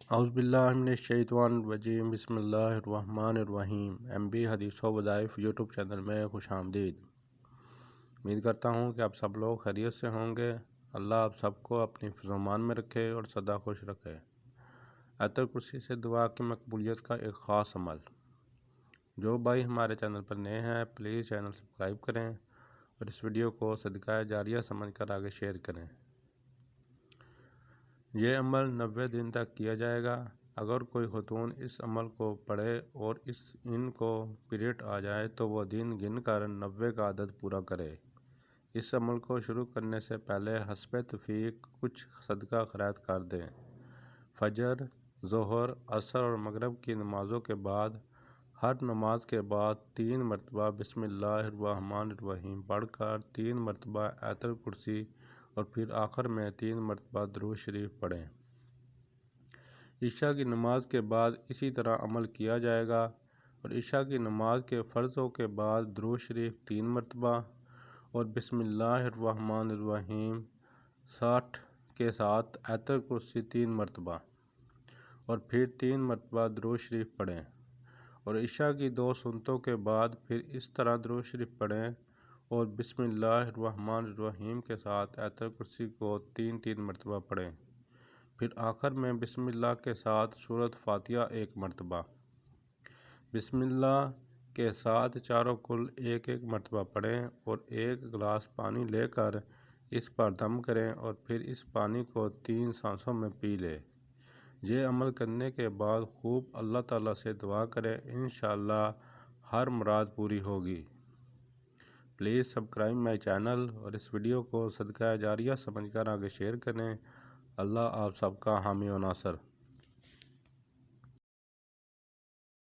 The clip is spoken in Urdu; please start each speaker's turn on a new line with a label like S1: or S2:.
S1: اعوذ باللہ من الشیطان الرجیم، بسم اللہ الرحمن الرحیم۔ MB حدیث و وظائف یوٹیوب چینل میں خوش آمدید۔ امید کرتا ہوں کہ آپ سب لوگ خیریت سے ہوں گے۔ اللہ آپ سب کو اپنی حفظ و امان میں رکھے اور سدا خوش رکھے۔ آیت الکرسی سے دعا کی مقبولیت کا ایک خاص عمل۔ جو بھائی ہمارے چینل پر نئے ہیں پلیز چینل سبسکرائب کریں اور اس ویڈیو کو صدقہ جاریہ سمجھ کر آگے شیئر کریں۔ یہ عمل 90 دن تک کیا جائے گا۔ اگر کوئی خاتون اس عمل کو پڑھے اور ان کو پیریڈ آ جائے تو وہ دن گن کر 90 کا عدد پورا کرے۔ اس عمل کو شروع کرنے سے پہلے حسب توفیق کچھ صدقہ خیرات کر دیں۔ فجر، ظہر، عصر اور مغرب کی نمازوں کے بعد ہر نماز کے بعد 3 مرتبہ بسم اللہ الرحمن الرحیم پڑھ کر 3 مرتبہ آیت الکرسی اور پھر آخر میں 3 مرتبہ درود شریف پڑھیں۔ عشاء کی نماز کے بعد اسی طرح عمل کیا جائے گا اور عشاء کی نماز کے فرضوں کے بعد درود شریف 3 مرتبہ اور بسم اللہ الرحمن الرحیم 60 کے ساتھ آیت الکرسی 3 مرتبہ اور پھر 3 مرتبہ درود شریف پڑھیں، اور عشاء کی 2 سنتوں کے بعد پھر اس طرح درود شریف پڑھیں اور بسم اللہ الرحمن الرحیم کے ساتھ آیت الکرسی کو 3 مرتبہ پڑھیں، پھر آخر میں بسم اللہ کے ساتھ سورۃ فاتحہ 1 مرتبہ۔ بسم اللہ کے ساتھ چاروں کل 1 مرتبہ پڑھیں اور 1 گلاس پانی لے کر اس پر دم کریں اور پھر اس پانی کو 3 سانسوں میں پی لیں۔ یہ عمل کرنے کے بعد خوب اللہ تعالیٰ سے دعا کریں، انشاءاللہ ہر مراد پوری ہوگی۔ پلیز سبسکرائب مائی چینل اور اس ویڈیو کو صدقہ جاریہ سمجھ کر آگے شیئر کریں۔ اللہ آپ سب کا حامی و ناصر۔